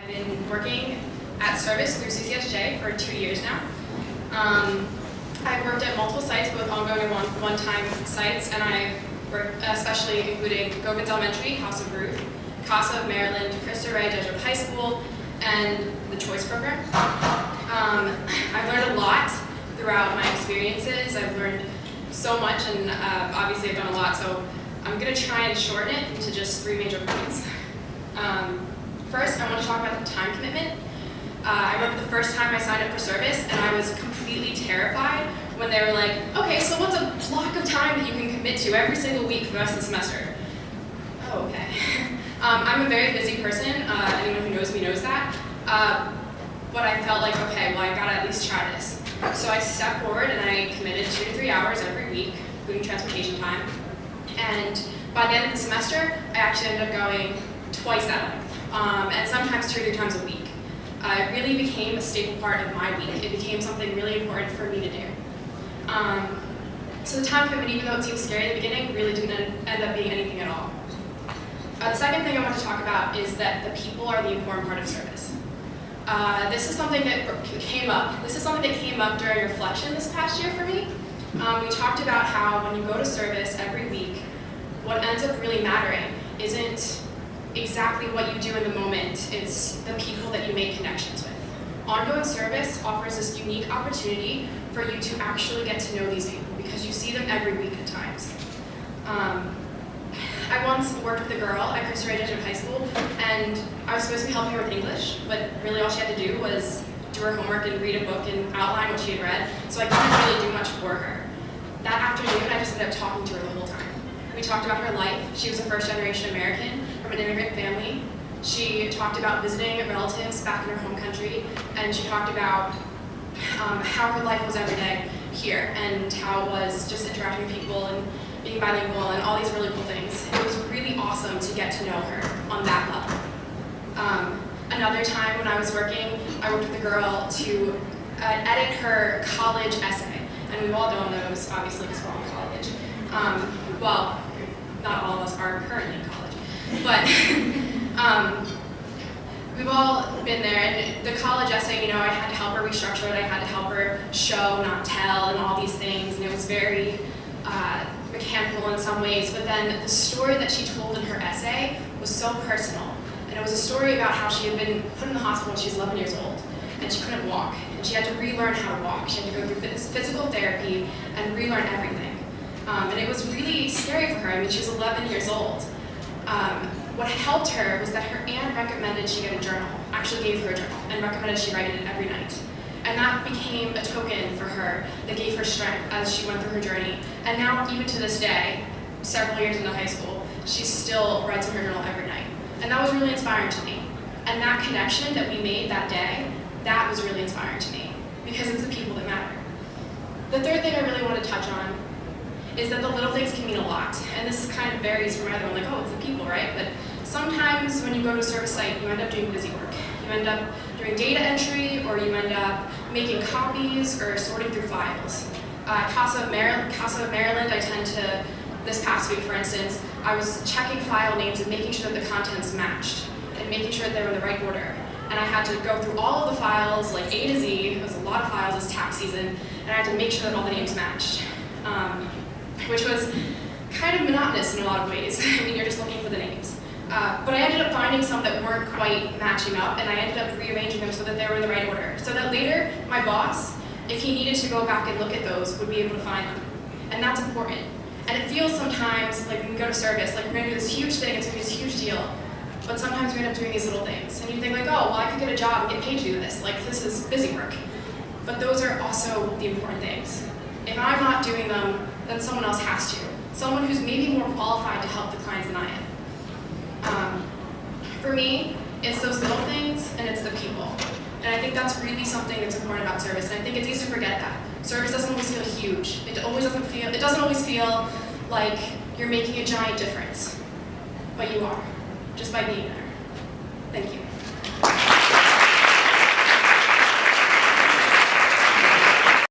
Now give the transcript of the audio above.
I've been working at Service through CCSJ for 2 years now. I've worked at multiple sites, both ongoing and one-time sites, and I worked especially including Gogans Elementary, House of Ruth, Casa of Maryland, Cristo Rey Jesuit High School, and the Choice Program. I've learned a lot throughout my experiences. I've learned so much, and obviously I've done a lot, so I'm going to try and shorten it into just 3 major points. First, I want to talk about the time commitment. I remember the first time I signed up for service, and I was completely terrified when they were like, okay, so what's a block of time that you can commit to every single week for the rest of the semester? Oh, okay. I'm a very busy person. Anyone who knows me knows that. But I felt like, okay, well, I gotta at least try this. So I stepped forward and I committed 2 to 3 hours every week, including transportation time. And by the end of the semester, I actually ended up going twice that length, and sometimes 2 or 3 times a week. It really became a staple part of my week. It became something really important for me to do. So the time commitment, even though it seemed scary at the beginning, really didn't end up being anything at all. The second thing I want to talk about is that the people are the important part of service. This is something that came up during reflection this past year for me. We talked about how when you go to service every week, what ends up really mattering isn't exactly what you do in the moment, it's the people that you make connections with. Ongoing service offers this unique opportunity for you to actually get to know these people because you see them every week at times. I once worked with a girl at Cristo Rey Jesuit High School, and I was supposed to be helping her with English, but really all she had to do was do her homework and read a book and outline what she had read, so I couldn't really do much for her. That afternoon, I just ended up talking to her the whole time. We talked about her life. She was a first-generation American from an immigrant family. She talked about visiting relatives back in her home country, and she talked about how her life was every day here, and how it was just interacting with people and being bilingual and all these really cool things. It was really awesome to get to know her on that level. Another time when I was working, I worked with a girl to edit her college essay. And we've all done those, obviously, because we're all in college. Well, not all of us are currently in college. But we've all been there. And the college essay, I had to help her restructure it. I had to help her show, not tell, and all these things. And it was very mechanical in some ways. But then the story that she told in her essay was so personal. And it was a story about how she had been put in the hospital when she was 11 years old. And she couldn't walk, and she had to relearn how to walk. She had to go through physical therapy and relearn everything. And it was really scary for her. I mean, she was 11 years old. What helped her was that her aunt recommended she get a journal, actually gave her a journal, and recommended she write in it every night. And that became a token for her that gave her strength as she went through her journey. And now, even to this day, several years into high school, she still writes in her journal every night. And that was really inspiring to me. And that connection that we made that day, that was really inspiring to me, because it's the people that matter. The third thing I really want to touch on is that the little things can mean a lot. And this kind of varies from everyone, like, oh, it's the people, right? But sometimes when you go to a service site, you end up doing busy work. You end up doing data entry, or you end up making copies or sorting through files. Casa of Maryland, I tend to, this past week, for instance, I was checking file names and making sure that the contents matched, and making sure that they were in the right order. And I had to go through all of the files, like A to Z. It was a lot of files, it's tax season, and I had to make sure that all the names matched, which was kind of monotonous in a lot of ways. I mean, you're just looking for the names. But I ended up finding some that weren't quite matching up, and I ended up rearranging them so that they were in the right order. So that later, my boss, if he needed to go back and look at those, would be able to find them. And that's important. And it feels sometimes like when we go to service, like we're gonna do this huge thing, it's gonna be this huge deal. But sometimes we end up doing these little things. And you think like, oh, well, I could get a job and get paid to do this. Like, this is busy work. But those are also the important things. If I'm not doing them, then someone else has to. Someone who's maybe more qualified to help the clients than I am. For me, it's those little things and it's the people. And I think that's really something that's important about service. And I think it's easy to forget that. Service doesn't always feel huge. It doesn't always feel like you're making a giant difference. But you are, just by being there. Thank you.